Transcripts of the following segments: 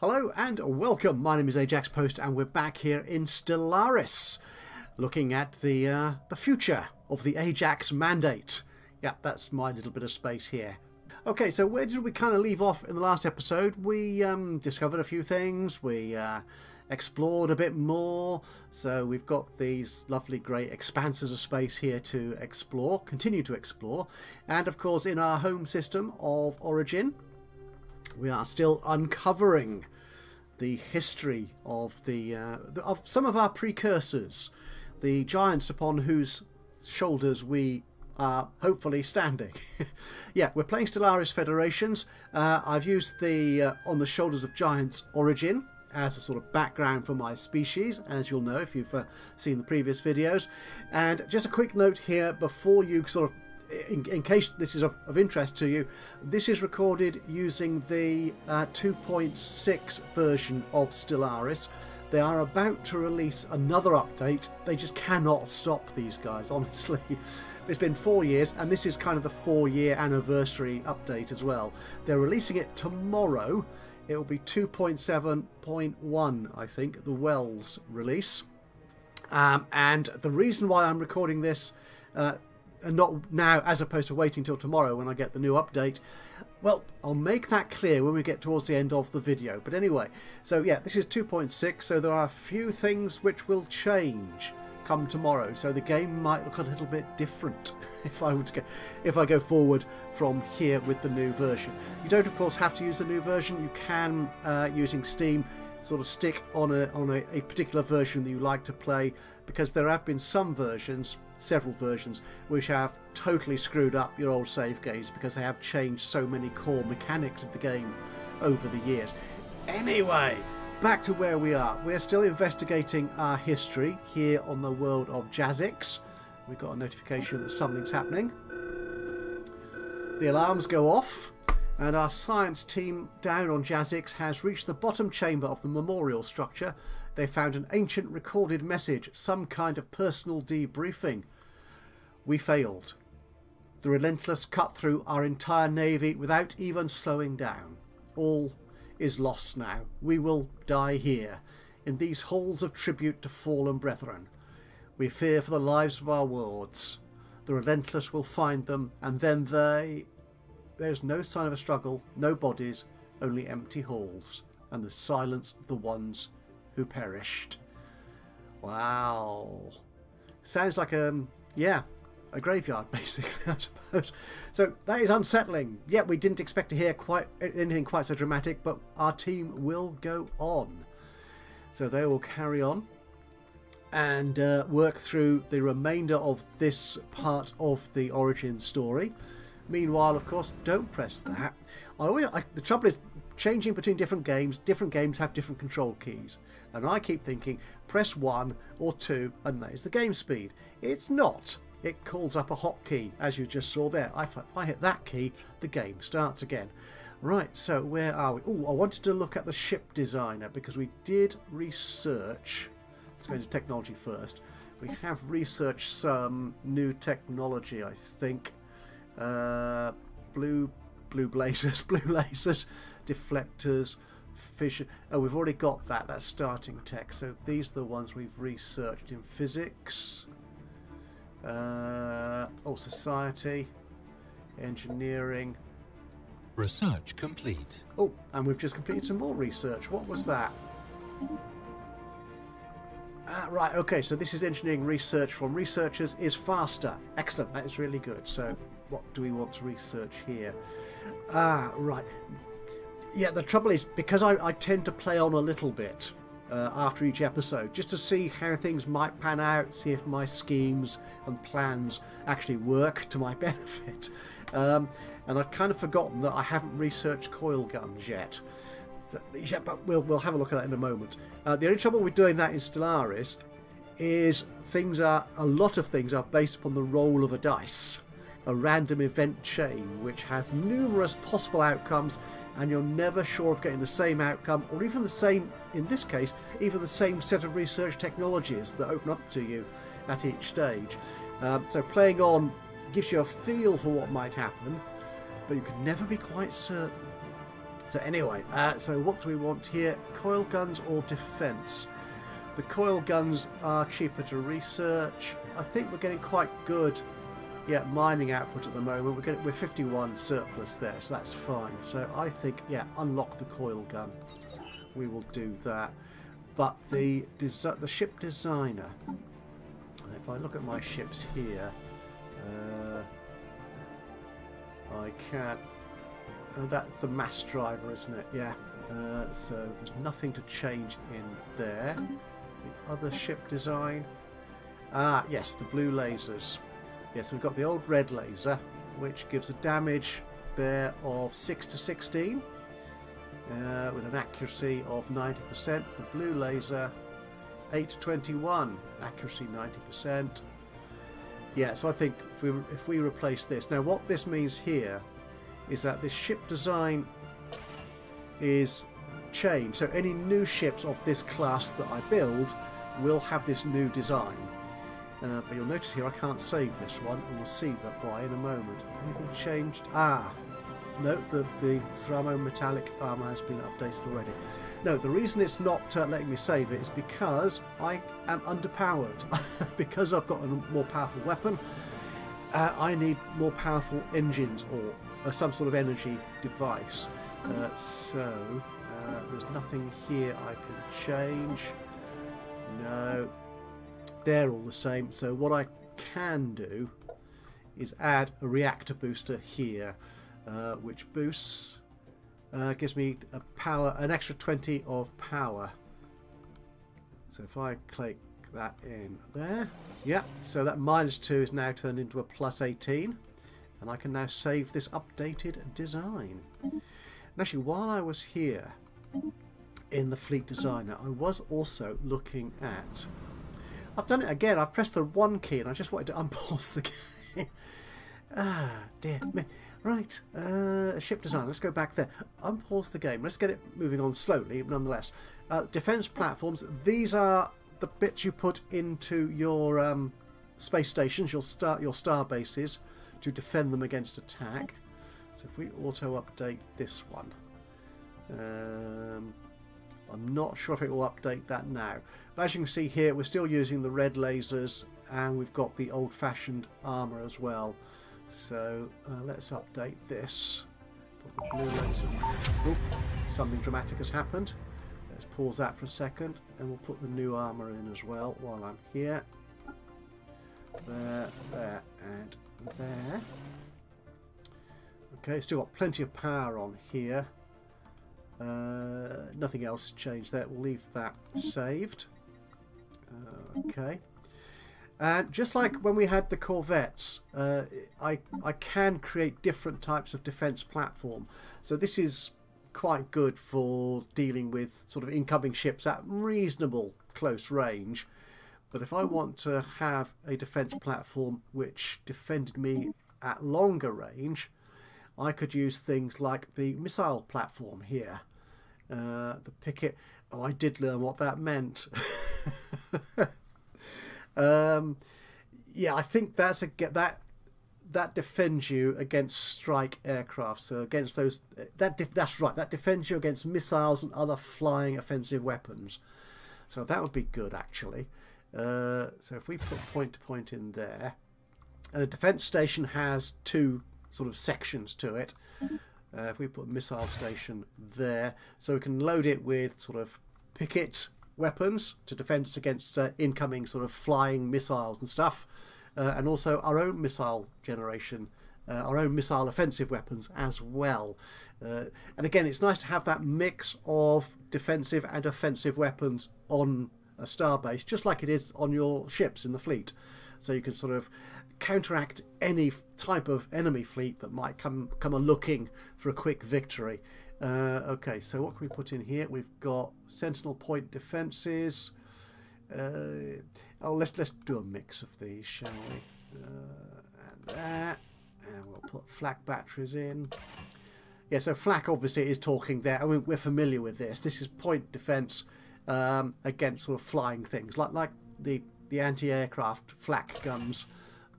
Hello and welcome. My name is Ajaxpost and we're back here in Stellaris, looking at the future of the Ajax mandate. Yeah, that's my little bit of space here. Okay, so where did we kind of leave off in the last episode? We discovered a few things, we explored a bit more, so we've got these lovely great expanses of space here to explore, continue to explore, and of course in our home system of origin we are still uncovering the history of of some of our precursors, the giants upon whose shoulders we are hopefully standing. Yeah, we're playing Stellaris Federations. I've used the On the Shoulders of Giants origin as a sort of background for my species, as you'll know if you've seen the previous videos. And just a quick note here before you sort of, in case this is of interest to you, this is recorded using the 2.6 version of Stellaris. They are about to release another update. They just cannot stop, these guys, honestly. It's been 4 years, and this is kind of the 4-year anniversary update as well. They're releasing it tomorrow. It will be 2.7.1, I think, the Wells release. And the reason why I'm recording this and not now as opposed to waiting till tomorrow when I get the new update, well, I'll make that clear when we get towards the end of the video. But anyway, so yeah, this is 2.6, so there are a few things which will change come tomorrow, so the game might look a little bit different if I go forward from here with the new version. You don't of course have to use the new version. You can using Steam sort of stick on a particular version that you like to play, because there have been some versions, several versions, which have totally screwed up your old save games because they have changed so many core mechanics of the game over the years. Anyway, back to where we are. We're still investigating our history here on the world of Ajaxpost. We've got a notification that something's happening. The alarms go off, and our science team down on Ajaxpost has reached the bottom chamber of the memorial structure. They found an ancient recorded message, some kind of personal debriefing. We failed. The Relentless cut through our entire navy without even slowing down. All is lost now. We will die here, in these halls of tribute to fallen brethren. We fear for the lives of our wards. The Relentless will find them, and then there's no sign of a struggle, no bodies, only empty halls, and the silence of the ones who perished. Wow. Sounds like yeah, a graveyard basically, I suppose. So that is unsettling. Yeah, we didn't expect to hear anything quite so dramatic, but our team will go on. So they will carry on and work through the remainder of this part of the origin story. Meanwhile, of course, don't press that. The trouble is, changing between different games have different control keys. And I keep thinking, press 1 or 2 and that is the game speed. It's not. It calls up a hotkey, as you just saw there. If I hit that key, the game starts again. Right, so where are we? Oh, I wanted to look at the ship designer, because we did research. Let's go into technology first. We have researched some new technology, I think. Blue lasers, deflectors, fission. Oh, we've already got that. That's starting tech. So these are the ones we've researched in physics. Society, engineering. Research complete. Oh, and we've just completed some more research. What was that? Right, okay, so this is engineering research from researchers is faster. Excellent, that is really good. So what do we want to research here? Right. Yeah, the trouble is, because I tend to play on a little bit after each episode, just to see how things might pan out, see if my schemes and plans actually work to my benefit. And I've kind of forgotten that I haven't researched coil guns yet. But we'll have a look at that in a moment. The only trouble with doing that in Stellaris is a lot of things are based upon the roll of a dice. A random event chain which has numerous possible outcomes, and you're never sure of getting the same outcome, or even the same, in this case, even the same set of research technologies that open up to you at each stage. So playing on gives you a feel for what might happen, but you can never be quite certain. So anyway, so what do we want here? Coil guns or defence? The coil guns are cheaper to research. I think we're getting quite good, yeah, mining output at the moment. We're 51 surplus there, so that's fine. So I think, yeah, unlock the coil gun. We will do that. But the ship designer, if I look at my ships here, I can't. That's the mass driver, isn't it? Yeah. So there's nothing to change in there. The other ship design. Ah, yes, the blue lasers. Yes, we've got the old red laser, which gives a damage there of 6 to 16, with an accuracy of 90%. The blue laser, 8 to 21, accuracy 90%. Yeah, so I think if we replace this, now what this means here is that this ship design is changed. So any new ships of this class that I build will have this new design. But you'll notice here I can't save this one, and we'll see that why in a moment. Anything changed? Ah, no, the Ceramo metallic armour has been updated already. No, the reason it's not letting me save it is because I am underpowered. Because I've got a more powerful weapon, I need more powerful engines or some sort of energy device. So there's nothing here I can change. No, they're all the same. So what I can do is add a reactor booster here, which boosts, gives me an extra 20 of power. So if I click that in there, yeah, so that -2 is now turned into a +18, and I can now save this updated design. And actually, while I was here in the fleet designer, I was also looking at, I've done it again, I've pressed the 1 key and I just wanted to unpause the game. Ah, dear me. Right, ship design, let's go back there. Unpause the game, let's get it moving on slowly, nonetheless. Defence platforms, these are the bits you put into your space stations, your star bases, to defend them against attack. So if we auto-update this one, I'm not sure if it will update that now. But as you can see here, we're still using the red lasers, and we've got the old-fashioned armour as well. So let's update this. Put the blue laser. Oop, something dramatic has happened. Let's pause that for a second, and we'll put the new armour in as well while I'm here. There, there, and there. Okay, still got plenty of power on here. Nothing else changed there. We'll leave that saved. Okay. And just like when we had the corvettes, I can create different types of defence platform. So this is quite good for dealing with sort of incoming ships at reasonable close range. But if I want to have a defence platform which defended me at longer range, I could use things like the missile platform here. The picket. Oh, I did learn what that meant. Yeah, I think that's that defends you against strike aircraft. So against those, that's right. That defends you against missiles and other flying offensive weapons. So that would be good actually. So if we put point to point in there, and the defence station has 2 sort of sections to it. If we put a missile station there, so we can load it with sort of picket weapons to defend us against incoming sort of flying missiles and stuff, and also our own missile generation, our own missile offensive weapons as well. And again, it's nice to have that mix of defensive and offensive weapons on a starbase, just like it is on your ships in the fleet. So you can sort of counteract any type of enemy fleet that might come a-looking for a quick victory. Okay, so what can we put in here? We've got sentinel point defences. Oh, let's do a mix of these, shall we? And that, and we'll put flak batteries in. Yeah, so flak obviously is talking there. I mean, we're familiar with this. This is point defence against sort of flying things, like the anti-aircraft flak guns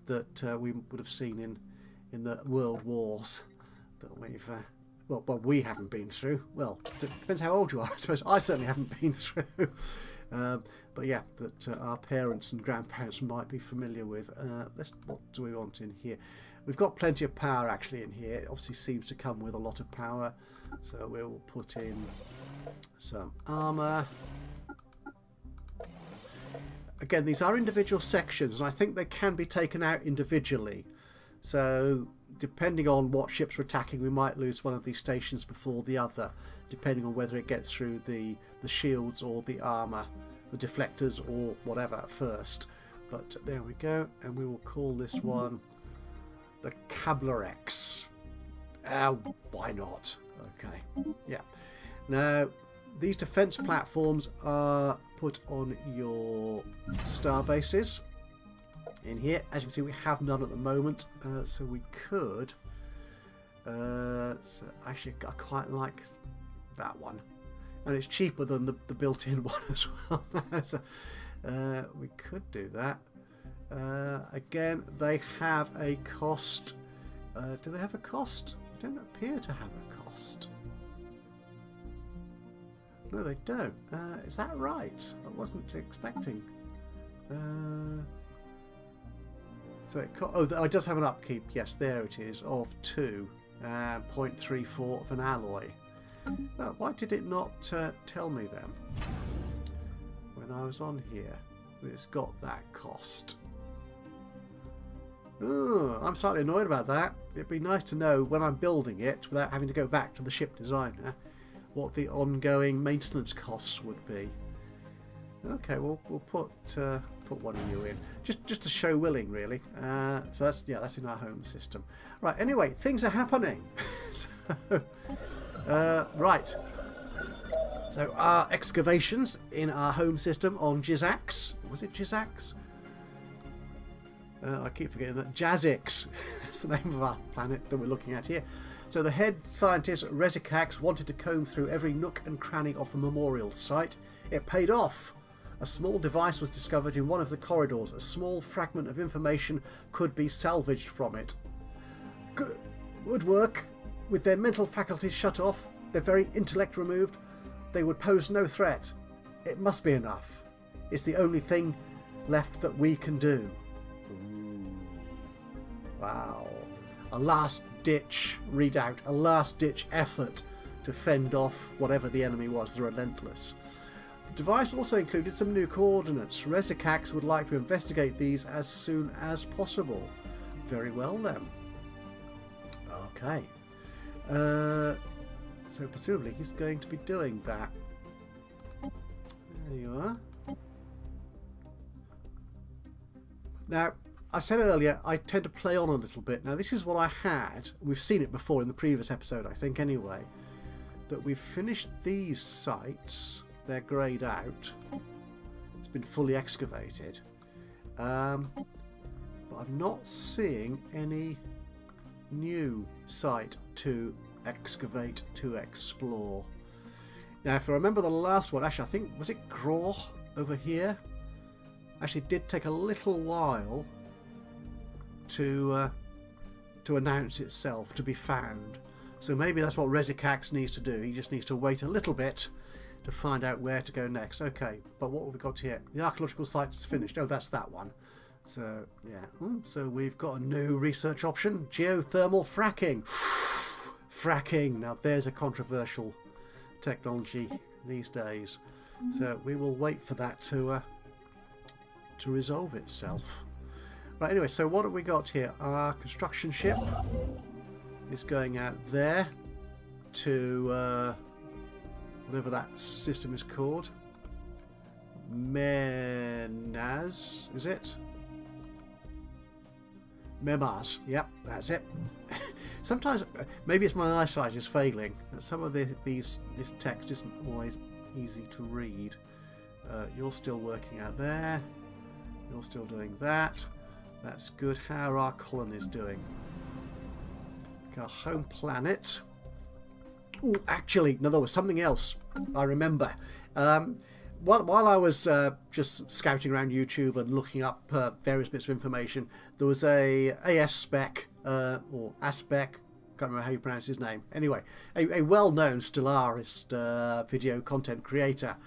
that we would have seen in the world wars that we've well, we haven't been through. Well, depends how old you are. I suppose I certainly haven't been through. But yeah, that our parents and grandparents might be familiar with. What do we want in here? We've got plenty of power actually in here. It obviously seems to come with a lot of power. So we'll put in some armour. Again, these are individual sections, and I think they can be taken out individually. So depending on what ships we're attacking, we might lose one of these stations before the other, depending on whether it gets through the shields or the armour, the deflectors or whatever first. But there we go, and we will call this one the Cablerex. Why not? Okay, yeah. Now, these defence platforms are put on your star bases. In here, as you can see, we have none at the moment, so we could. So actually, I quite like that one, and it's cheaper than the built-in one as well. So we could do that. Again, they have a cost. Do they have a cost? They don't appear to have a cost. No, they don't. Is that right? I wasn't expecting. So it does have an upkeep. Yes, there it is, of 2, 0.34 of an alloy. Why did it not tell me then when I was on here? It's got that cost. I'm slightly annoyed about that. It'd be nice to know when I'm building it, without having to go back to the ship designer, what the ongoing maintenance costs would be. Okay, we'll put one of you in, just to show willing, really. So that's in our home system. Right. Anyway, things are happening. Right. So our excavations in our home system on Ajax. Was it Ajax? I keep forgetting that. Ajaxpost. That's the name of our planet that we're looking at here. So the head scientist Rezikax wanted to comb through every nook and cranny of the memorial site. It paid off. A small device was discovered in one of the corridors. A small fragment of information could be salvaged from it. Good work. With their mental faculties shut off, their very intellect removed, they would pose no threat. It must be enough. It's the only thing left that we can do. Ooh. Wow. A last-ditch readout, a last-ditch effort to fend off whatever the enemy was, the Relentless. The device also included some new coordinates. Rezikax would like to investigate these as soon as possible. Very well then. Okay. So presumably he's going to be doing that. There you are. Now, I said earlier I tend to play on a little bit. Now this is what I had. We've seen it before in the previous episode, I think anyway. That we've finished these sites. They're greyed out. It's been fully excavated. But I'm not seeing any new site to excavate, to explore. Now if I remember the last one, actually I think, was it Graw over here? Actually it did take a little while to announce itself, to be found. So maybe that's what Rezikax needs to do. He just needs to wait a little bit to find out where to go next. Okay, but what have we got here? The archaeological site is finished. Oh, that's that one. So, yeah. So we've got a new research option. Geothermal fracking. Fracking. Now, there's a controversial technology these days. So we will wait for that to resolve itself. Right, anyway, so what have we got here? Our construction ship is going out there to whatever that system is called. Menaz, is it? Memars, yep, that's it. Sometimes, maybe it's my eyesight is failing. Some of this text isn't always easy to read. You're still working out there. You're still doing that. That's good. How are our colonies doing? Our home planet. Oh, actually, no, there was something else. I remember. While I was just scouting around YouTube and looking up various bits of information, there was a AS spec or ASPEC, can't can't remember how you pronounce his name. Anyway, a well-known Stellaris video content creator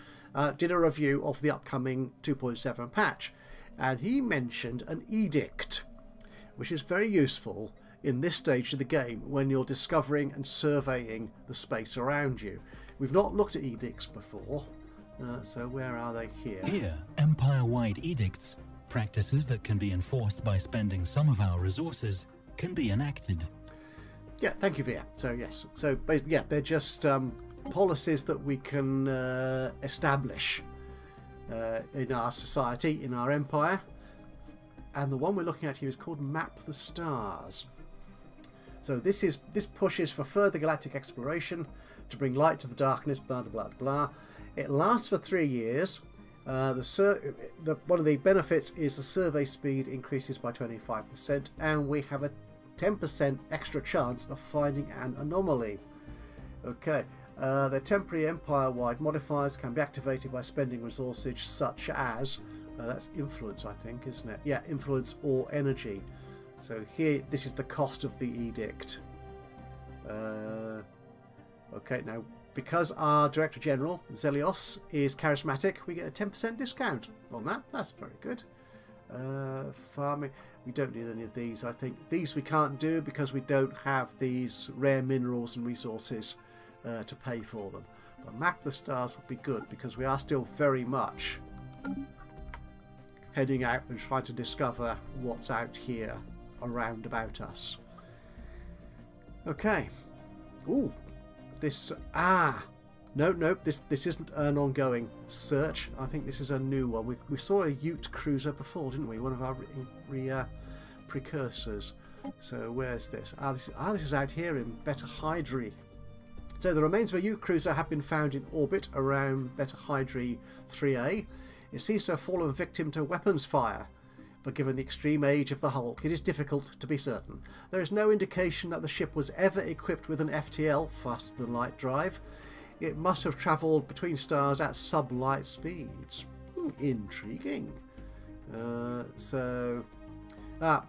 did a review of the upcoming 2.7 patch, and he mentioned an edict, which is very useful in this stage of the game when you're discovering and surveying the space around you. We've not looked at edicts before, so where are they here? Here, empire-wide edicts, practices that can be enforced by spending some of our resources, can be enacted. Yeah, thank you, Via. So yes, so yeah, they're just policies that we can establish in our society, in our empire. And the one we're looking at here is called Map the Stars. So this pushes for further galactic exploration to bring light to the darkness, blah blah blah blah. It lasts for 3 years. One of the benefits is the survey speed increases by 25%, and we have a 10% extra chance of finding an anomaly. Okay, the temporary empire-wide modifiers can be activated by spending resources such as that's influence, I think, isn't it? Yeah, influence or energy. So here, this is the cost of the edict. Okay, now because our Director General, Zelios, is charismatic, we get a 10% discount on that. That's very good. Farming, we don't need any of these. I think these we can't do because we don't have these rare minerals and resources to pay for them. But Map the Stars would be good because we are still very much heading out and trying to discover what's out here around about us. Okay. Ooh. This no, this isn't an ongoing search. I think this is a new one. We saw a Ute cruiser before, didn't we? One of our precursors. So where's this? This is out here in Beta Hydri. So the remains of a Ute cruiser have been found in orbit around Beta Hydri 3A. It seems to have fallen victim to weapons fire, but given the extreme age of the Hulk, it is difficult to be certain. There is no indication that the ship was ever equipped with an FTL, faster than light drive. It must have travelled between stars at sub-light speeds. Intriguing. A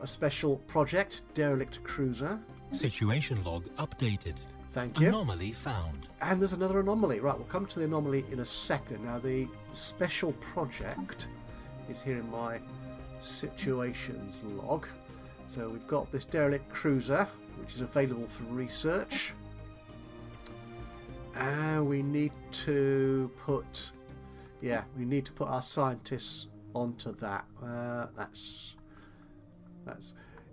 special project, derelict cruiser. Situation log updated. Thank you. Anomaly found. And there's another anomaly. Right, we'll come to the anomaly in a second. Now, the special project is here in my situations log. So we've got this derelict cruiser, which is available for research. And we need to put our scientists onto that. That's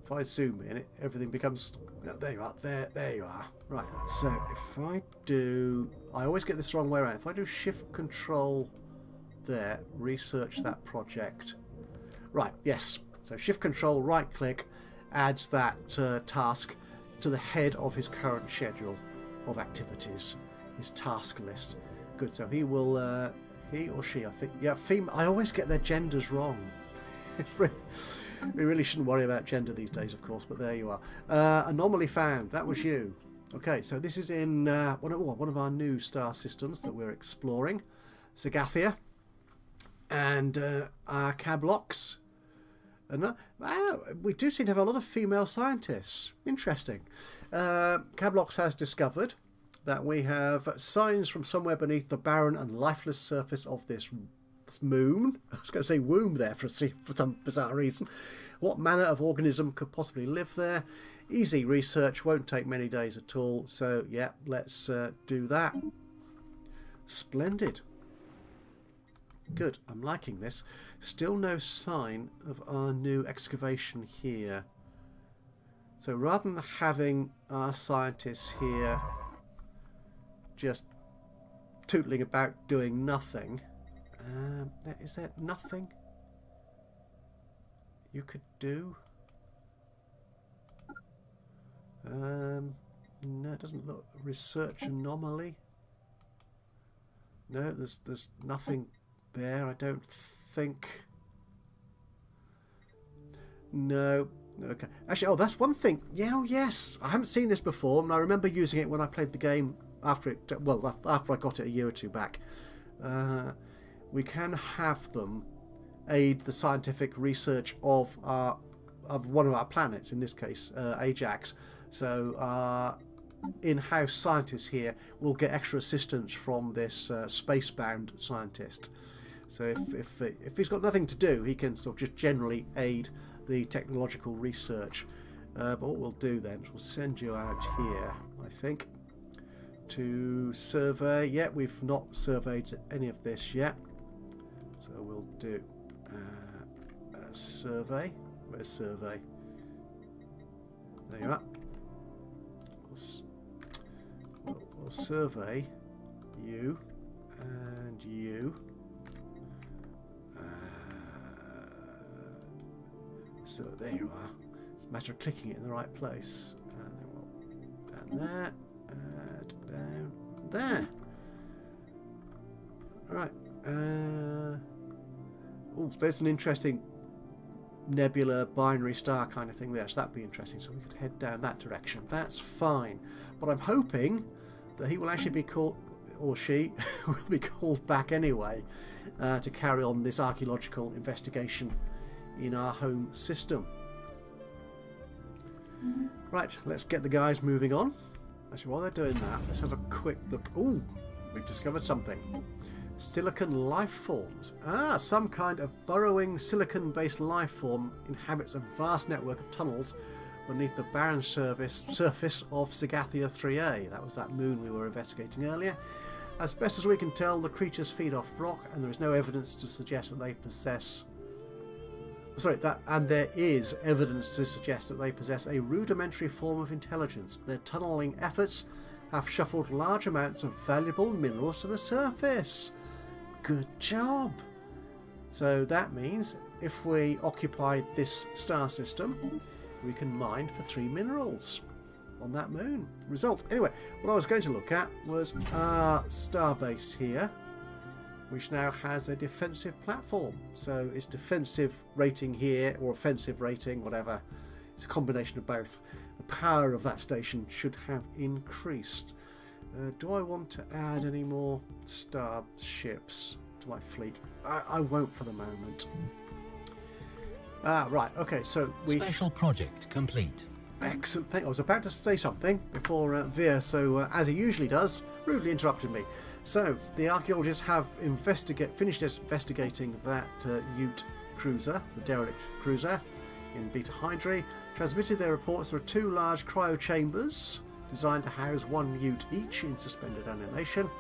if I zoom in, everything becomes. There you are. There you are. Right. So if I always get this the wrong way around. If I do Shift Control there, research that project. Right. Yes. So Shift Control, right click, adds that task to the head of his current schedule of activities, his task list. Good. So he will. He or she, I think. Yeah. Female. I always get their genders wrong. We really shouldn't worry about gender these days, of course, but there you are. Anomaly found. That was you. Okay, so this is in one of our new star systems that we're exploring, Zagathia, and our Cablox. And we do seem to have a lot of female scientists. Interesting. Cablox has discovered that we have signs from somewhere beneath the barren and lifeless surface of this moon. I was going to say womb there for some bizarre reason. What manner of organism could possibly live there? Easy research, won't take many days at all. So yeah, let's do that. Splendid. Good, I'm liking this. Still no sign of our new excavation here. So rather than having our scientists here just tootling about doing nothing, is there nothing you could do? No, it doesn't look. Research anomaly. No, there's nothing there. I don't think. No. Okay. Actually, oh, that's one thing. Yeah, oh, yes. I haven't seen this before, and I remember using it when I played the game after I got it a year or two back. We can have them aid the scientific research of one of our planets, in this case Ajax. So our in-house scientists here will get extra assistance from this space-bound scientist. So if he's got nothing to do, he can sort of just generally aid the technological research. But what we'll do then is we'll send you out here, I think, to survey. Yeah, we've not surveyed any of this yet. So we'll do a survey. Where's survey? There you are. We'll survey you and you. So there you are. It's a matter of clicking it in the right place. And then we'll down there, and down there. Alright. Oh, there's an interesting nebula binary star kind of thing there, so that'd be interesting. So we could head down that direction. That's fine. But I'm hoping that he will actually be called, or she will be called back anyway, to carry on this archaeological investigation in our home system. Right, let's get the guys moving on. Actually, while they're doing that, let's have a quick look. Ooh, we've discovered something. Silicon life forms. Ah, some kind of burrowing silicon-based life form inhabits a vast network of tunnels beneath the barren surface of Sagathia 3A. That was that moon we were investigating earlier. As best as we can tell, the creatures feed off rock, and there is no evidence to suggest that they possess... there is evidence to suggest that they possess a rudimentary form of intelligence. Their tunneling efforts have shuffled large amounts of valuable minerals to the surface. Good job! So that means if we occupy this star system, we can mine for 3 minerals on that moon. Result. Anyway, what I was going to look at was our starbase here, which now has a defensive platform. So its defensive rating here, or offensive rating, whatever, it's a combination of both. The power of that station should have increased. Do I want to add any more starships to my fleet? I won't for the moment. Right, okay, so we... Special project complete. Excellent thing. I was about to say something before Veer, so as he usually does, rudely interrupted me. So, the archaeologists have finished investigating that Ute cruiser, the derelict cruiser, in Beta Hydrae. Transmitted their reports. There are 2 large cryo chambers designed to house 1 Ute each in suspended animation,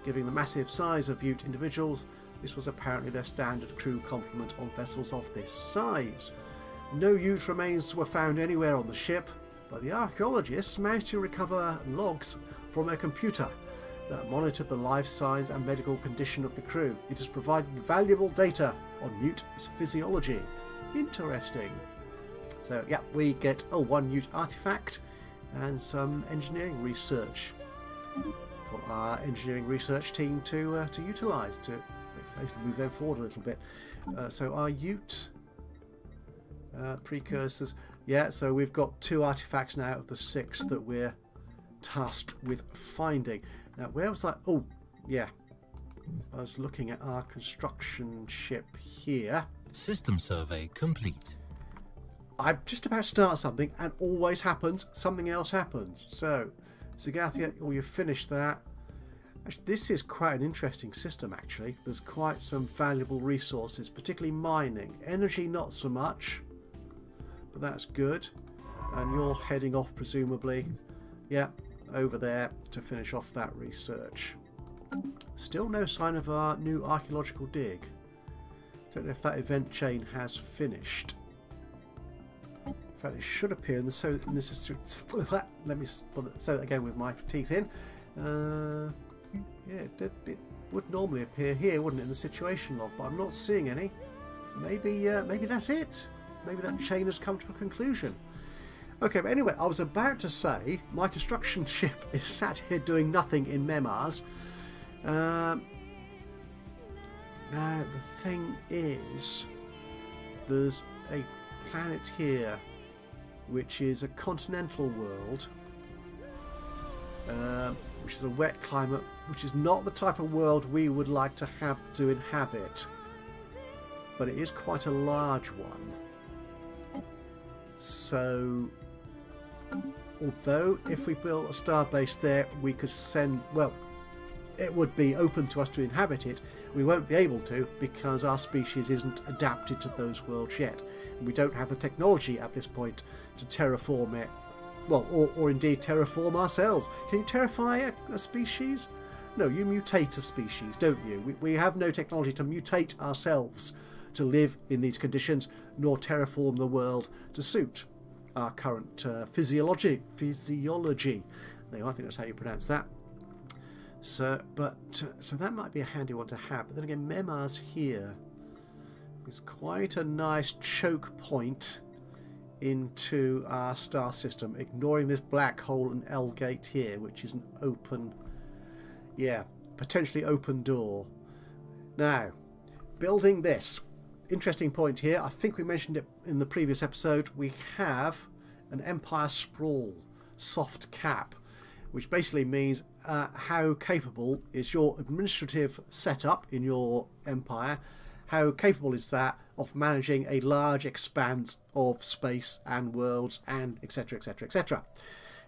giving the massive size of Ute individuals. This was apparently their standard crew complement on vessels of this size. No Ute remains were found anywhere on the ship, but the archaeologists managed to recover logs from a computer that monitored the life signs and medical condition of the crew. It has provided valuable data on Ute's physiology. Interesting. So yeah, we get a 1 Ute artifact and some engineering research for our engineering research team to utilise to move them forward a little bit. So our Ute precursors, yeah. So we've got 2 artifacts now of the 6 that we're tasked with finding. Now, where was I? Oh, yeah. I was looking at our construction ship here. System survey complete. I'm just about to start something, and always happens, something else happens. So, Sagathia, you've finished that. Actually, this is quite an interesting system, actually. There's quite some valuable resources, particularly mining. Energy, not so much, but that's good. And you're heading off, presumably. Yeah, over there to finish off that research. Still no sign of our new archaeological dig. Don't know if that event chain has finished. In fact, it should appear in the let me say that again with my teeth in. Yeah, it would normally appear here, wouldn't it, in the situation log, but I'm not seeing any. Maybe that's it. Maybe that chain has come to a conclusion. Okay, but anyway, I was about to say my construction ship is sat here doing nothing in Memars. Now, the thing is, there's a planet here which is a continental world, which is a wet climate, which is not the type of world we would like to have to inhabit, but it is quite a large one. So although if we built a starbase there, we could send, well, it would be open to us to inhabit it. We won't be able to because our species isn't adapted to those worlds yet. And we don't have the technology at this point to terraform it. Well, or indeed terraform ourselves. Can you terraform a species? No, you mutate a species, don't you? We have no technology to mutate ourselves to live in these conditions, nor terraform the world to suit our current physiology. There, I think that's how you pronounce that. So that might be a handy one to have. But then again, Memars here is quite a nice choke point into our star system, ignoring this black hole and L gate here, which is an open, yeah, potentially open door. Now, building this, interesting point here. I think we mentioned it in the previous episode. We have an Empire Sprawl soft cap, which basically means how capable is your administrative setup in your empire, how capable is that of managing a large expanse of space and worlds and etc, etc, etc.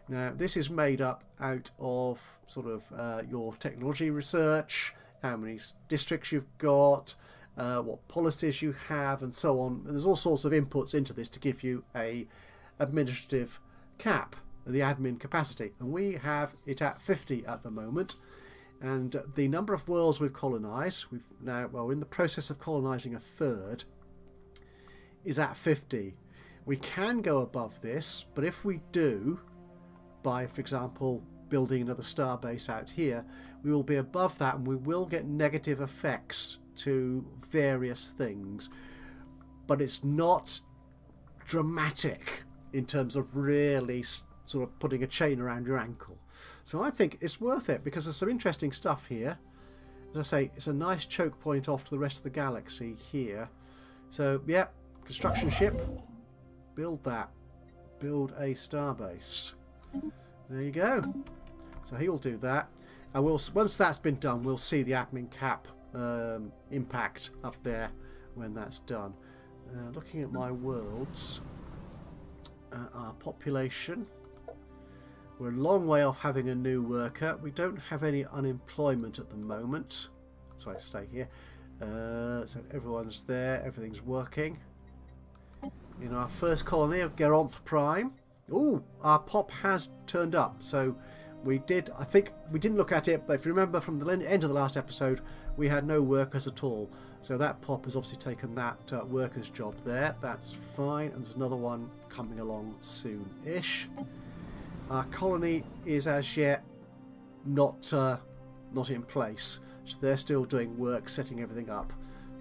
Now this is made up out of sort of your technology research, how many districts you've got, what policies you have, and so on. And there's all sorts of inputs into this to give you a administrative cap, the admin capacity, and we have it at 50 at the moment. And the number of worlds we've colonized, we've now, well, in the process of colonizing a third, is at 50. We can go above this, but if we do, by, for example, building another starbase out here, we will be above that, and we will get negative effects to various things. But it's not dramatic in terms of really sort of putting a chain around your ankle. So I think it's worth it because there's some interesting stuff here. As I say, it's a nice choke point off to the rest of the galaxy here. So yeah, construction ship, build that, build a starbase. There you go. So he'll do that, and once that's been done, we'll see the admin cap impact up there when that's done. Looking at my worlds, our population, we're a long way off having a new worker. We don't have any unemployment at the moment. So I stay here. So everyone's there, everything's working. In our first colony of Geronth Prime, ooh, our pop has turned up. So we did, I think we didn't look at it, but if you remember from the end of the last episode, we had no workers at all. So that pop has obviously taken that worker's job there. That's fine, and there's another one coming along soon-ish. Our colony is as yet not in place, so they're still doing work, setting everything up.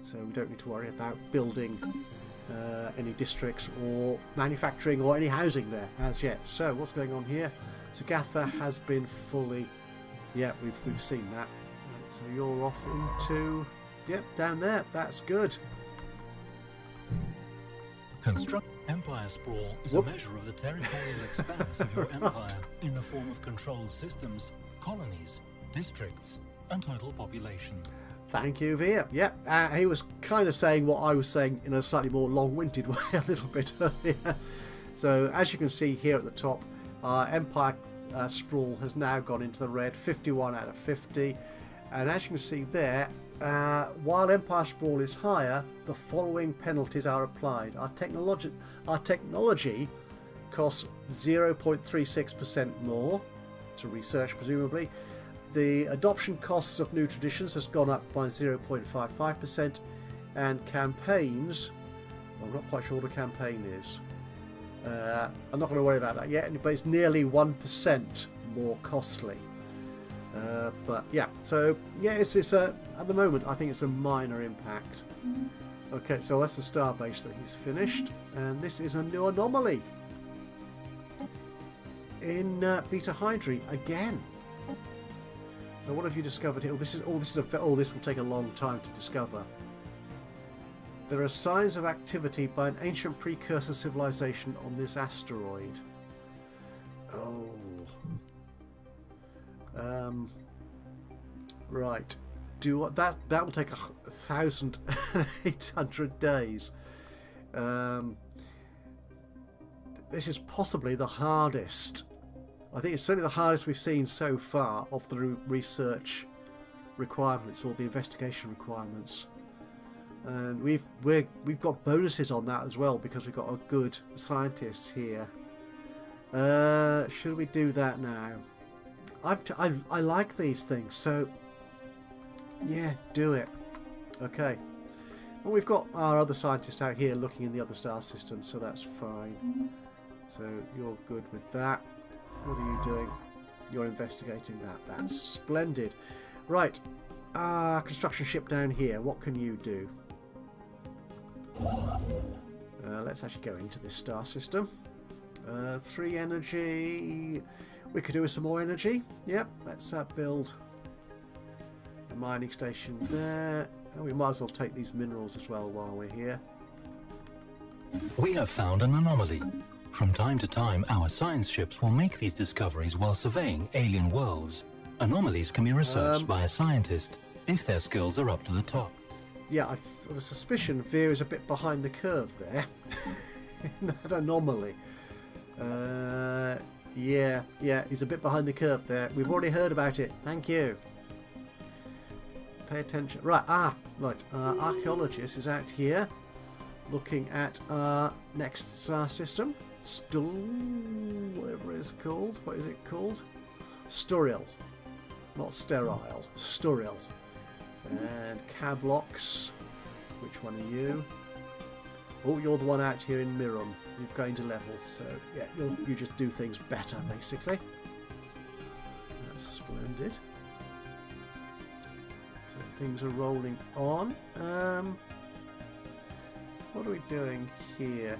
So we don't need to worry about building any districts or manufacturing or any housing there as yet. So what's going on here? Sagatha has been fully, yeah, we've seen that. So you're off into, yep, down there. That's good. Construct Empire Sprawl is a measure of the territorial expanse of your empire in the form of controlled systems, colonies, districts, and total population. Thank you, Via. Yeah, he was kind of saying what I was saying in a slightly more long-winded way a little bit earlier. So as you can see here at the top, our Empire Sprawl has now gone into the red, 51 out of 50. And as you can see there, while Empire Sprawl is higher, the following penalties are applied. Our technology costs 0.36% more to research, presumably. The adoption costs of new traditions has gone up by 0.55%, and campaigns, well, I'm not quite sure what a campaign is. I'm not going to worry about that yet, but it's nearly 1% more costly. But yeah, so yeah, it's at the moment I think it's a minor impact. Okay, so that's the starbase that he's finished, and this is a new anomaly in Beta Hydri again. So what have you discovered here? This will take a long time to discover. There are signs of activity by an ancient precursor civilization on this asteroid. Oh. Right. That will take 1,800 days. This is possibly the hardest I think it's certainly the hardest we've seen so far of the research requirements, or the investigation requirements. And we've got bonuses on that as well, because we've got a good scientist here. Should we do that now? I like these things, so yeah, do it. Okay. Well, we've got our other scientists out here looking in the other star system, so that's fine. So you're good with that. What are you doing? You're investigating that. That's splendid. Right. Construction ship down here. What can you do? Let's actually go into this star system. 3 energy. We could do with some more energy. Yep. Let's build a mining station there. And we might as well take these minerals as well while we're here. We have found an anomaly. From time to time, our science ships will make these discoveries while surveying alien worlds. Anomalies can be researched by a scientist if their skills are up to the top. Yeah, I have a suspicion Veer is a bit behind the curve there. In that anomaly. Yeah, he's a bit behind the curve there. We've already heard about it. Thank you. Pay attention. Right, right. Archaeologist is out here looking at our next star system. Whatever it's called. What is it called? Sturil. Not sterile. Sturil. And Cablox. Which one are you? Oh, you're the one out here in Mirum. You're going to level. So, yeah, you just do things better, basically. That's splendid. So things are rolling on. What are we doing here?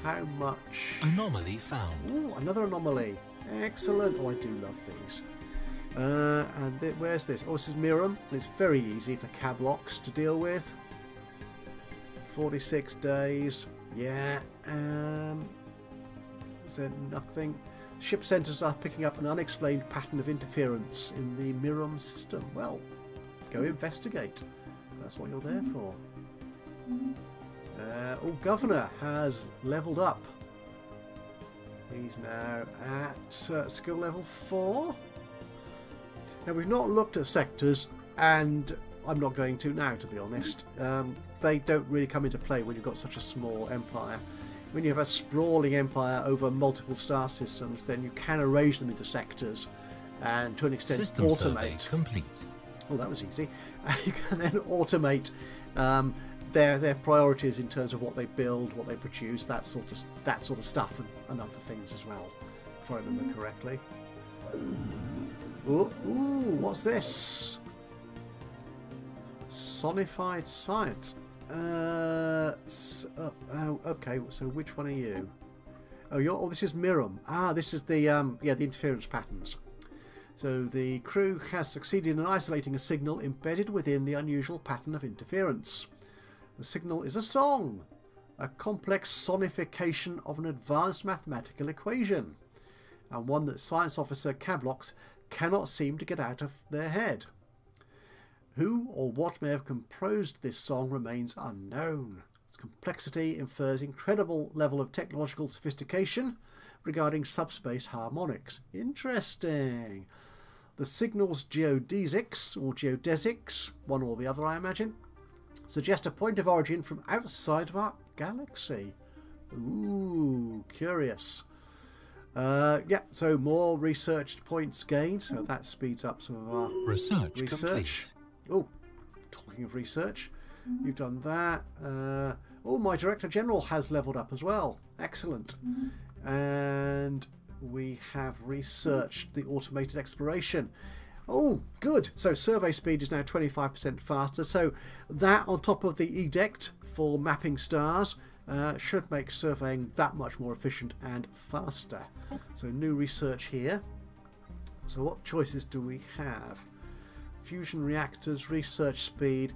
How much? Anomaly found. Ooh, another anomaly. Excellent. Oh, I do love these. And where's this? Oh, this is Mirum. It's very easy for Cablox to deal with. 46 days. Yeah. Is there nothing? Ship centres are picking up an unexplained pattern of interference in the Mirum system. Well, go investigate. That's what you're there for. Governor has leveled up. He's now at skill level 4. Now, we've not looked at sectors, and I'm not going to now, to be honest. They don't really come into play when you've got such a small empire. When you have a sprawling empire over multiple star systems, then you can arrange them into sectors and, to an extent, System automate. Complete. Oh, that was easy. You can then automate their priorities in terms of what they build, what they produce, that sort of stuff, and other things as well, if I remember correctly. Ooh, what's this? Sonified science. Okay, so which one are you? Oh, this is Mirum. This is the the interference patterns. So the crew has succeeded in isolating a signal embedded within the unusual pattern of interference. The signal is a song, a complex sonification of an advanced mathematical equation, and one that Science Officer Cablox cannot seem to get out of their head. Who or what may have composed this song remains unknown. Its complexity infers incredible level of technological sophistication regarding subspace harmonics. Interesting. The signal's geodesics, or geodesics, one or the other I imagine, suggest a point of origin from outside of our galaxy. Ooh, curious. So more research points gained, so that speeds up some of our research. Complete. Oh, talking of research, you've done that. My Director General has leveled up as well. Excellent. And we have researched the automated exploration. Oh, good. So survey speed is now 25% faster. So that on top of the edict for mapping stars should make surveying that much more efficient and faster. So new research here. So what choices do we have? Fusion reactors, research speed.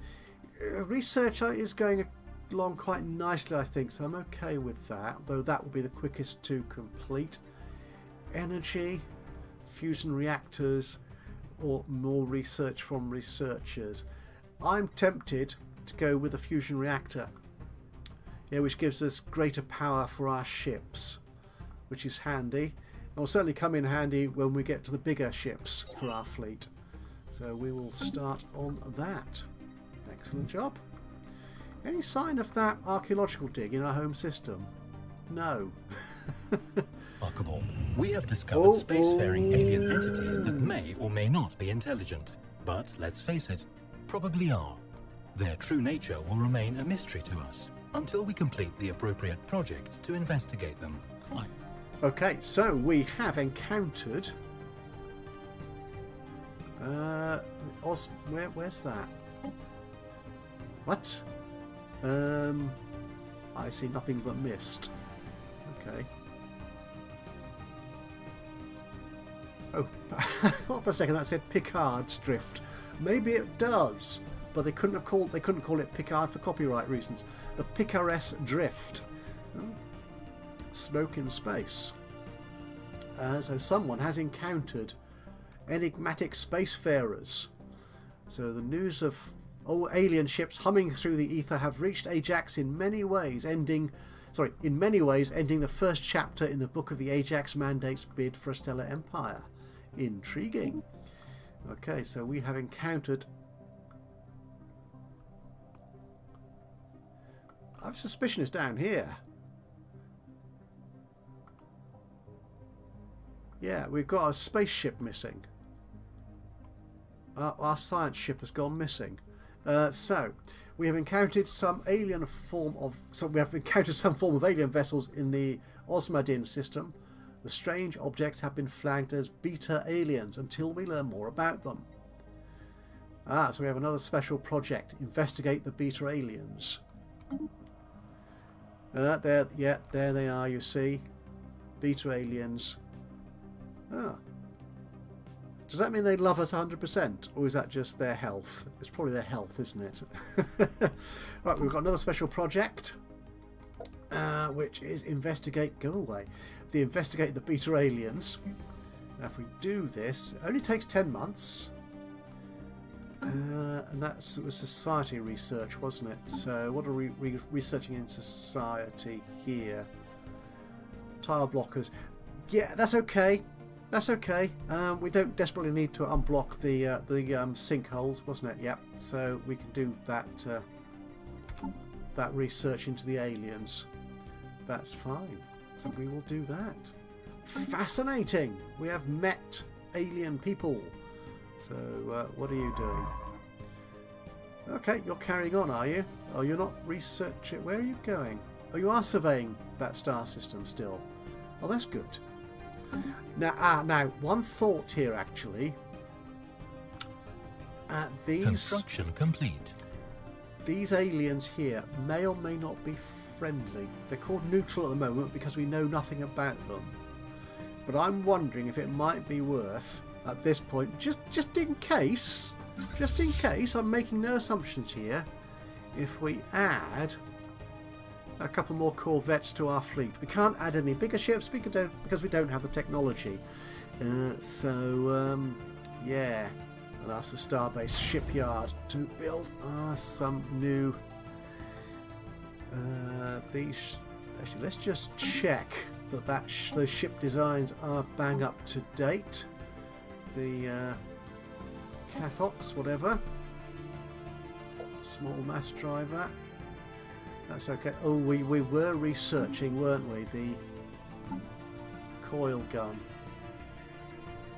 Research is going along quite nicely, I think, so I'm okay with that, though that will be the quickest to complete. Energy, fusion reactors, or more research from researchers. I'm tempted to go with a fusion reactor, which gives us greater power for our ships, which is handy. will certainly come in handy when we get to the bigger ships for our fleet. So we will start on that. Excellent job. Any sign of that archaeological dig in our home system? No. Remarkable. We have discovered spacefaring alien entities that may or may not be intelligent. But let's face it, probably are. Their true nature will remain a mystery to us until we complete the appropriate project to investigate them. Okay, so we have encountered... where's that? What? I see nothing but mist. Okay. Oh, I thought for a second that said Picard's drift. Maybe it does, but they couldn't call it Picard for copyright reasons. The Picaresque drift. Oh. Smoke in space. So someone has encountered enigmatic spacefarers. So the news of alien ships humming through the ether have reached Ajax in many ways, ending the first chapter in the book of the Ajax Mandate's bid for a stellar empire. Intriguing. Okay, so we have encountered... I have a suspicion it's down here. Yeah, we've got a spaceship missing. Our science ship has gone missing. So we have encountered some form of alien vessels in the Osmadin system. The strange objects have been flagged as beta aliens until we learn more about them. So we have another special project. Investigate the beta aliens. There they are. You see, beta aliens. Does that mean they love us 100%, or is that just their health? It's probably their health, isn't it? Right, we've got another special project, which is investigate. Go away. Investigate the beta aliens. Now, if we do this, it only takes 10 months, and it was society research, wasn't it? So, what are we researching in society here? Tile blockers. Yeah, that's okay. That's okay. We don't desperately need to unblock the sinkholes, wasn't it? Yep. So we can do that research into the aliens. That's fine. So we will do that. Fascinating. We have met alien people. So what are you doing? Okay, you're carrying on, are you? Oh, you're not researching. Where are you going? Oh, you are surveying that star system still. Oh, that's good. Now, one thought here actually. Construction complete. These aliens here may or may not be friendly. They're called neutral at the moment because we know nothing about them. But I'm wondering if it might be worth, at this point, just in case, I'm making no assumptions here, if we add a couple more corvettes to our fleet. We can't add any bigger ships because we don't have the technology. Yeah, and ask the Starbase shipyard to build some new. Actually, let's just check that those ship designs are bang up to date. The Cathox, whatever, small mass driver. That's okay. Oh, we were researching, weren't we? The coil gun.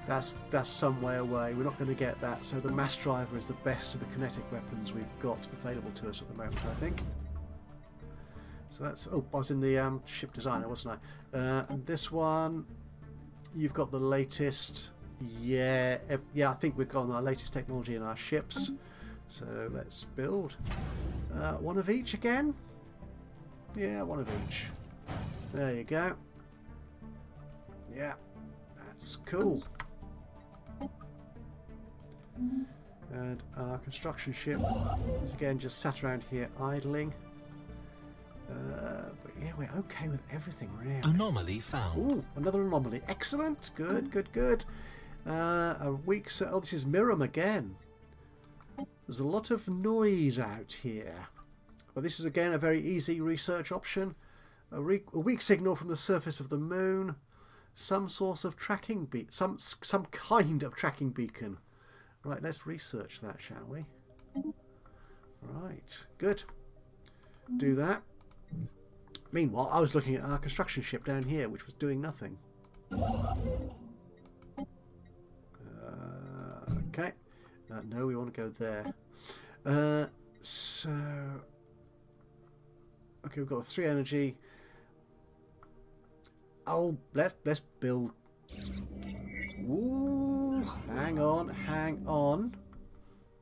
That's some way away. We're not going to get that. So the mass driver is the best of the kinetic weapons we've got available to us at the moment, I think. So that's... Oh, I was in the ship designer, wasn't I? And this one, you've got the latest... Yeah, I think we've got our latest technology in our ships. So let's build one of each again. Yeah, one of each. There you go. Yeah, that's cool. And our construction ship is again just sat around here idling. But yeah, we're okay with everything, really. Anomaly found. Ooh, another anomaly. Excellent. Good, good, good. A weak... Oh, this is Miram again. There's a lot of noise out here. But this is again a very easy research option. A weak signal from the surface of the moon. some source of tracking some kind of tracking beacon. Right, let's research that, shall we? Right, good. Do that. Meanwhile, I was looking at our construction ship down here, which was doing nothing. Okay. No, we want to go there. So... Okay, we've got 3 energy. Oh, let's build... Ooh, hang on.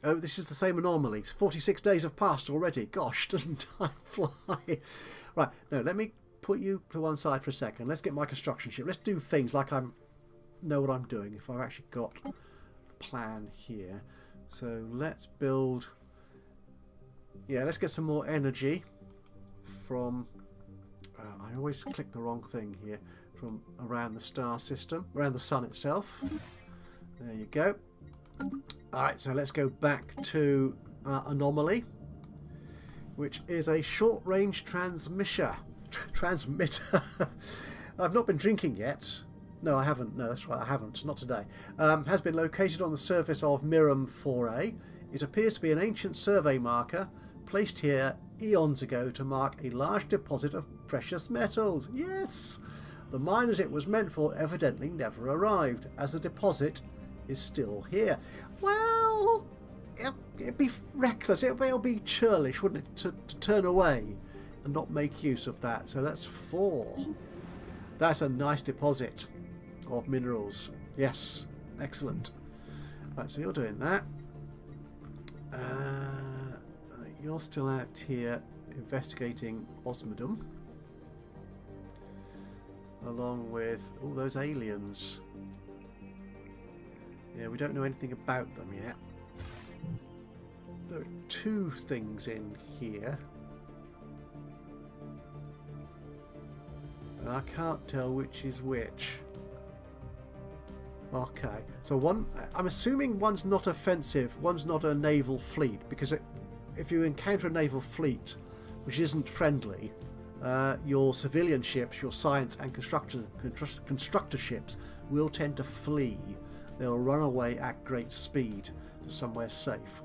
Oh, this is the same anomaly. 46 days have passed already. Gosh, doesn't time fly? Right, no, let me put you to one side for a second. Let's get my construction ship. Let's do things like I know what I'm doing. If I've actually got a plan here. So let's build... Yeah, let's get some more energy from... I always click the wrong thing here. From around the star system, around the sun itself. There you go. Alright, so let's go back to anomaly, which is a short-range transmitter. I've not been drinking yet. No, I haven't. No, that's right, I haven't. Not today. Has been located on the surface of Miram 4A. It appears to be an ancient survey marker placed here eons ago to mark a large deposit of precious metals. Yes! The miners it was meant for evidently never arrived, as the deposit is still here. Well, it'd be reckless, it'll be churlish, wouldn't it, to turn away and not make use of that. So that's 4. That's a nice deposit of minerals. Yes, excellent. Right, so you're doing that. You're still out here investigating Osmodum, along with all those aliens. Yeah, we don't know anything about them yet. There are 2 things in here. And I can't tell which is which. Okay, so one, I'm assuming one's not offensive, one's not a naval fleet, because if you encounter a naval fleet which isn't friendly, your civilian ships, your science and constructor ships will tend to flee. They'll run away at great speed to somewhere safe.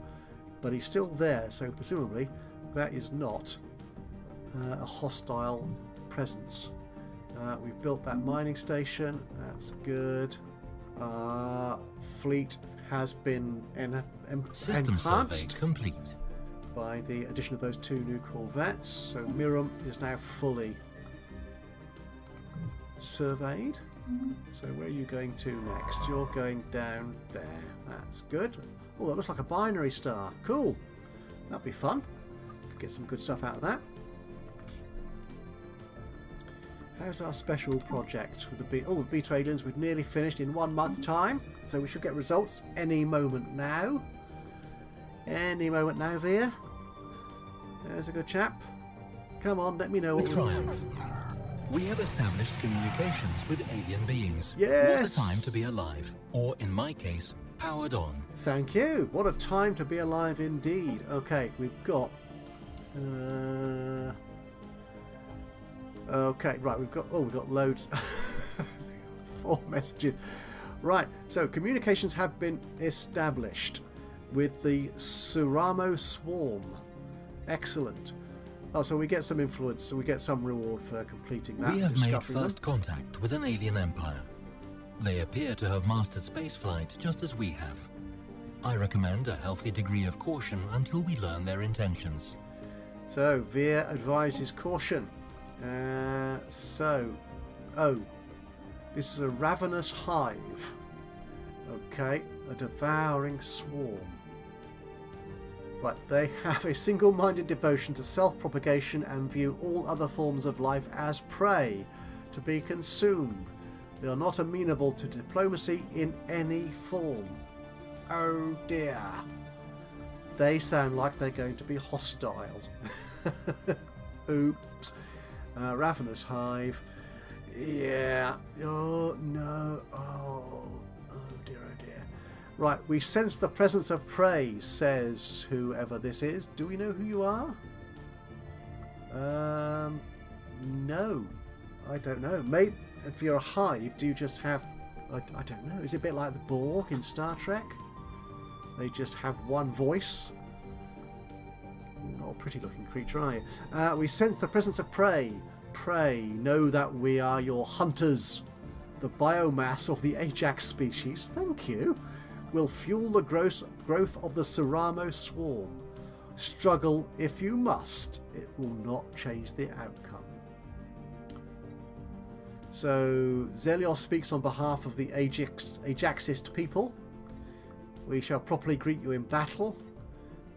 But he's still there, so presumably that is not a hostile presence. We've built that mining station. That's good. Fleet has been System enhanced survey complete by the addition of those 2 new corvettes. So Miram is now fully surveyed. So where are you going to next? You're going down there. That's good. Oh, that looks like a binary star. Cool. That'd be fun. Could get some good stuff out of that. How's our special project with the the beta aliens? We've nearly finished in 1 month time, so we should get results any moment now. Any moment now, Veer. There's a good chap. Come on, let me know what the Triumph. We have established communications with alien beings. Yes! What a time to be alive, or in my case, powered on. Thank you. What a time to be alive indeed. Okay, we've got... Okay, right, we've got loads. 4 messages. Right, so communications have been established with the Suramo Swarm. Excellent. Oh, so we get some influence, so we get some reward for completing that. We have made first contact with an alien empire. They appear to have mastered spaceflight just as we have. I recommend a healthy degree of caution until we learn their intentions. So, Veer advises caution. Oh, this is a ravenous hive. Okay, a devouring swarm. Right, they have a single-minded devotion to self-propagation and view all other forms of life as prey, to be consumed. They are not amenable to diplomacy in any form. Oh dear. They sound like they're going to be hostile. Oops. Ravenous hive. Yeah. Oh no. Oh dear, oh dear. Right, we sense the presence of prey, says whoever this is. Do we know who you are? No. I don't know. Maybe if you're a hive, do you just have... I don't know. Is it a bit like the Borg in Star Trek? They just have one voice. Not a pretty looking creature, are you? We sense the presence of prey. Prey, know that we are your hunters. The biomass of the Ajax species, thank you, will fuel the growth of the Ceramo swarm. Struggle if you must. It will not change the outcome. So Zelios speaks on behalf of the Ajaxist people. We shall properly greet you in battle.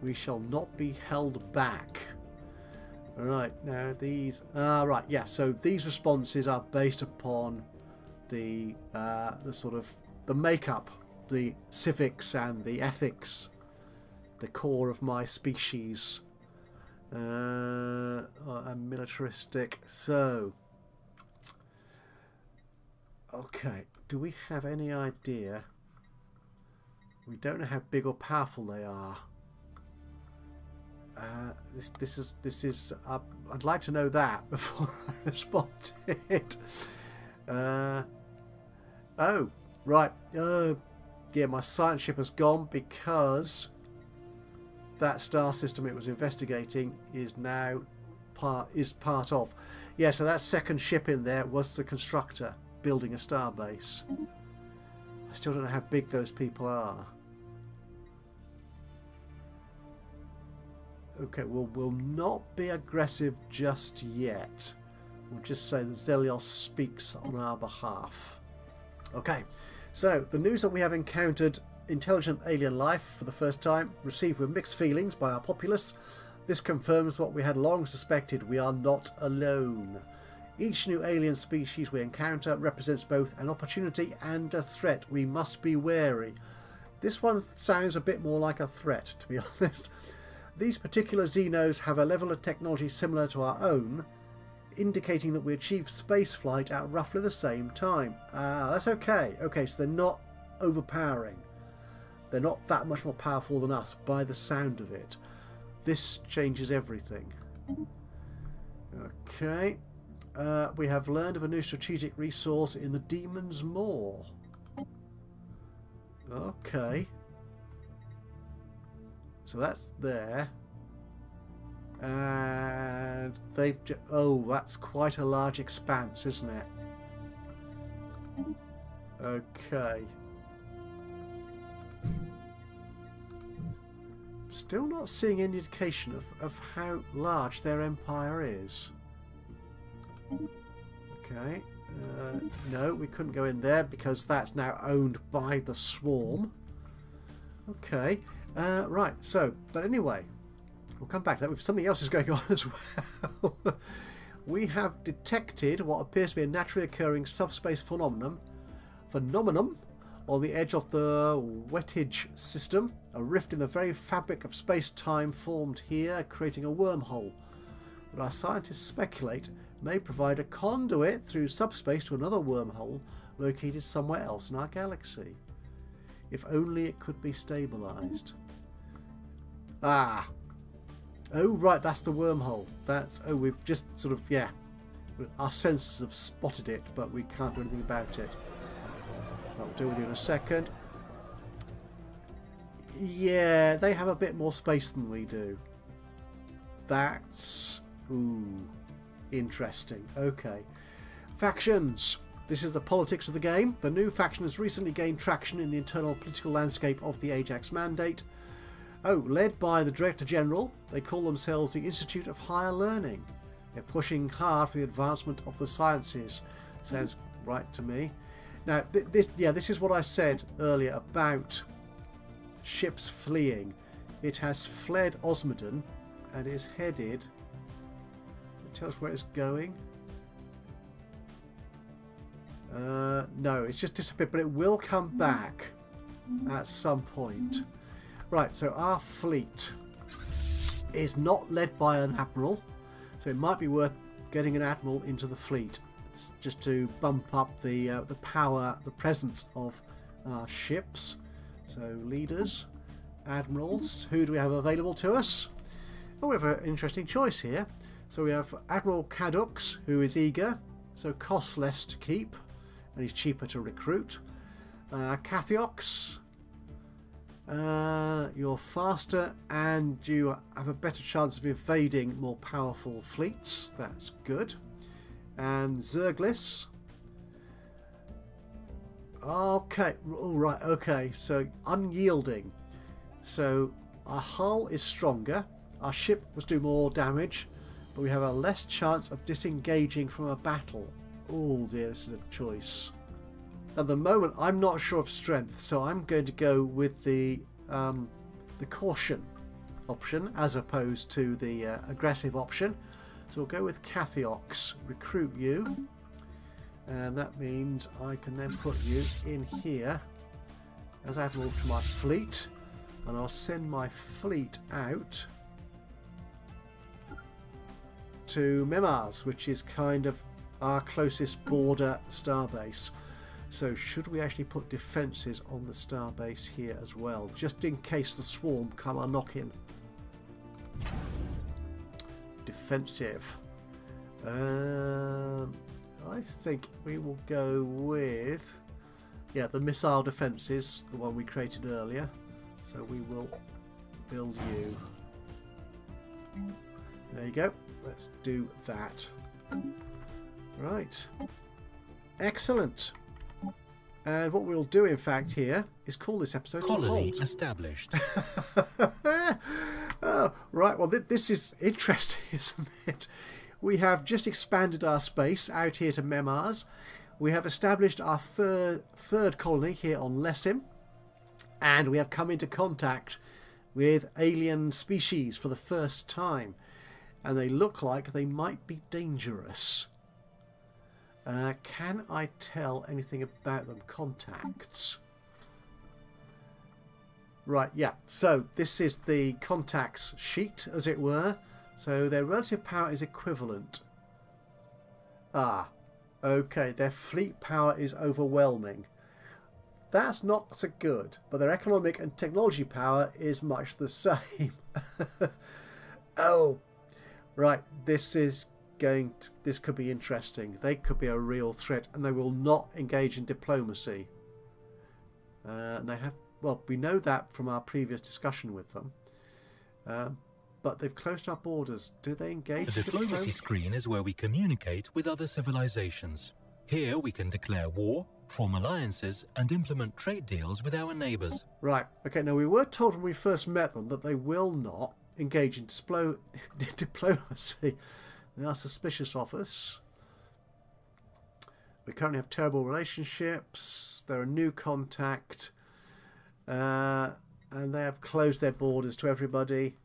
We shall not be held back. Alright, now these... right, yeah, so these responses are based upon the sort of... the makeup, the civics and the ethics, the core of my species. I'm militaristic, so... Okay, do we have any idea? We don't know how big or powerful they are. This is. I'd like to know that before I respond to it. Oh, right. Yeah, my science ship has gone because that star system it was investigating is now part of. Yeah, so that second ship in there was the constructor building a star base. I still don't know how big those people are. Okay, well, we'll not be aggressive just yet. We'll just say that Zelios speaks on our behalf. Okay, so the news that we have encountered intelligent alien life for the first time, received with mixed feelings by our populace. This confirms what we had long suspected: we are not alone. Each new alien species we encounter represents both an opportunity and a threat. We must be wary. This one sounds a bit more like a threat, to be honest. These particular Xenos have a level of technology similar to our own, indicating that we achieved space flight at roughly the same time. That's okay. Okay, so they're not overpowering. They're not that much more powerful than us, by the sound of it. This changes everything. Okay. We have learned of a new strategic resource in the Demon's Maw. Okay. So that's there. And they've... Oh, that's quite a large expanse, isn't it? Okay. Still not seeing any indication of how large their empire is. Okay. No, we couldn't go in there because that's now owned by the Swarm. Okay. Right, so, but anyway, we'll come back to that. Something else is going on as well. We have detected what appears to be a naturally occurring subspace phenomenon on the edge of the Wettage system. A rift in the very fabric of space-time formed here, creating a wormhole that our scientists speculate may provide a conduit through subspace to another wormhole located somewhere else in our galaxy. If only it could be stabilized. Ah. Oh, right, that's the wormhole. That's... Oh, we've just sort of... Yeah. Our sensors have spotted it, but we can't do anything about it. I'll deal with you in a second. Yeah, they have a bit more space than we do. That's... Ooh. Interesting. Okay. Factions. This is the politics of the game. The new faction has recently gained traction in the internal political landscape of the Ajax Mandate. Oh, led by the Director General, they call themselves the Institute of Higher Learning. They're pushing hard for the advancement of the sciences. Sounds right to me. Now, this is what I said earlier about ships fleeing. It has fled Osmodon and is headed... It tells where it's going. No, it's just disappeared, but it will come back at some point. Right, so our fleet is not led by an admiral, so it might be worth getting an admiral into the fleet just to bump up the power, the presence of our ships. So leaders, admirals, who do we have available to us? Oh, we have an interesting choice here. So we have Admiral Cadux, who is eager, so costs less to keep, and he's cheaper to recruit. Cathiox, you're faster and you have a better chance of evading more powerful fleets. That's good. And Zerglis. Okay, alright, okay, so unyielding. So our hull is stronger, our ship was do more damage, but we have a less chance of disengaging from a battle. Oh dear, this is a choice. At the moment, I'm not sure of strength, so I'm going to go with the caution option as opposed to the aggressive option. So we'll go with Cathiox, recruit you. And that means I can then put you in here as admiral to my fleet, and I'll send my fleet out to Memars, which is kind of our closest border starbase. So should we actually put defences on the starbase here as well, just in case the swarm come a knock-in? Defensive. I think we will go with, yeah, the missile defences, the one we created earlier. So we will build you. There you go. Let's do that. Right. Excellent. And what we'll do, in fact, here is call this episode Colony established. Oh, right. Well, this is interesting, isn't it? We have just expanded our space out here to Memars. We have established our third colony here on Lessim. And we have come into contact with alien species for the first time. And they look like they might be dangerous. Can I tell anything about them? Contacts. Right, yeah. So this is the contacts sheet, as it were. So their relative power is equivalent. Ah, okay. Their fleet power is overwhelming. That's not so good. But their economic and technology power is much the same. Oh, right. This could be interesting. They could be a real threat, and they will not engage in diplomacy. And they have. Well, we know that from our previous discussion with them. But they've closed our borders. Do they engage? The diplomacy screen is where we communicate with other civilizations. Here we can declare war, form alliances, and implement trade deals with our neighbours. Right. Okay, now we were told when we first met them that they will not engage in diplomacy. They are suspicious of us. We currently have terrible relationships. They're a new contact. And they have closed their borders to everybody.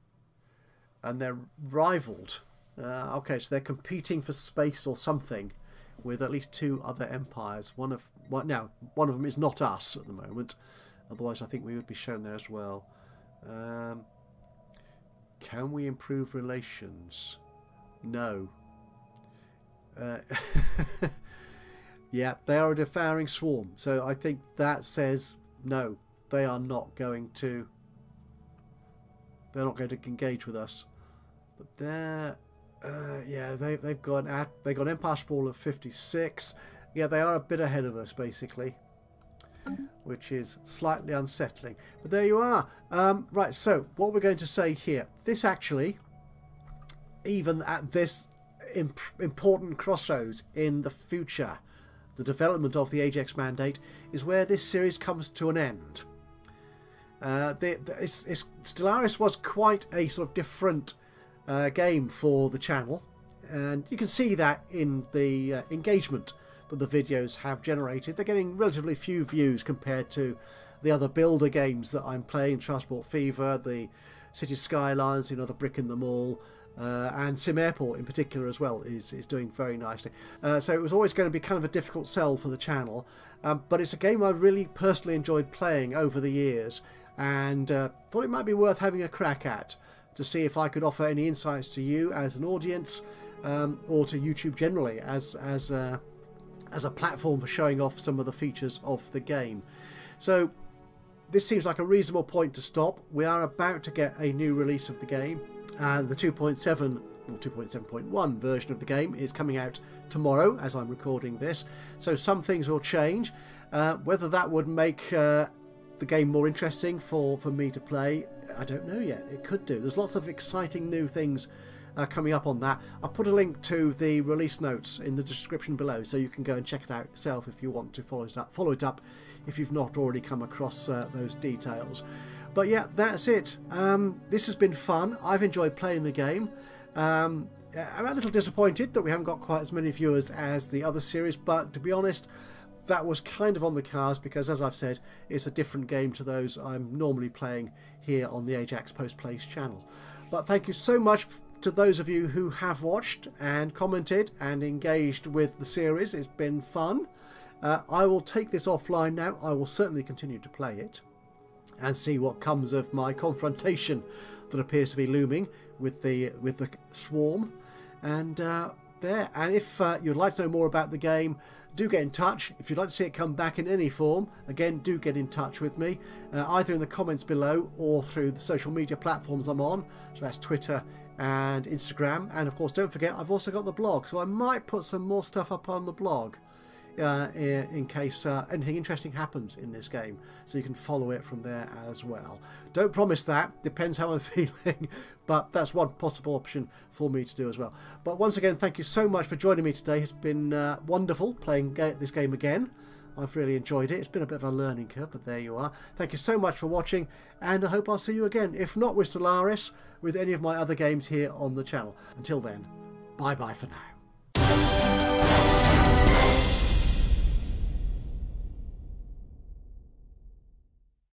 And they're rivaled. Okay, so they're competing for space or something with at least two other empires. One of them is not us at the moment. Otherwise, I think we would be shown there as well. Can we improve relations? No. Yeah, they are a devouring swarm. So I think that says no. They are not going to. They're not going to engage with us. But they're, yeah, they've got Empire Sprawl of 56. Yeah, they are a bit ahead of us basically, which is slightly unsettling. But there you are. Right. So what we're going to say here, this actually, even at this important crossroads in the future, the development of the Ajax Mandate is where this series comes to an end. Stellaris was quite a sort of different game for the channel, and you can see that in the engagement that the videos have generated. They're getting relatively few views compared to the other builder games that I'm playing, Transport Fever, the City Skylines, you know, the Brick in the Mall, and Sim Airport in particular as well is doing very nicely. So it was always going to be kind of a difficult sell for the channel, but it's a game I've really personally enjoyed playing over the years, and thought it might be worth having a crack at to see if I could offer any insights to you as an audience, or to YouTube generally as a platform for showing off some of the features of the game. So this seems like a reasonable point to stop. We are about to get a new release of the game. The 2.7 or 2.7.1 version of the game is coming out tomorrow as I'm recording this, so some things will change. Whether that would make the game more interesting for me to play, I don't know yet. It could do. There's lots of exciting new things coming up on that. I'll put a link to the release notes in the description below, so you can go and check it out yourself if you want to follow it up if you've not already come across those details. But yeah, that's it. This has been fun. I've enjoyed playing the game. I'm a little disappointed that we haven't got quite as many viewers as the other series, but to be honest, that was kind of on the cards because, as I've said, it's a different game to those I'm normally playing here on the Ajaxpost Plays channel. But thank you so much to those of you who have watched and commented and engaged with the series. It's been fun. I will take this offline now. I will certainly continue to play it and see what comes of my confrontation that appears to be looming with the swarm. And there. And if you'd like to know more about the game, do get in touch. If you'd like to see it come back in any form, again, do get in touch with me, either in the comments below or through the social media platforms I'm on. So that's Twitter and Instagram. And of course, don't forget, I've also got the blog, so I might put some more stuff up on the blog in case anything interesting happens in this game, so you can follow it from there as well. Don't promise that, depends how I'm feeling, but that's one possible option for me to do as well. But once again, thank you so much for joining me today. It's been wonderful playing this game again. I've really enjoyed it. It's been a bit of a learning curve, but there you are. Thank you so much for watching, and I hope I'll see you again, if not with Stellaris, with any of my other games here on the channel. Until then, bye bye for now.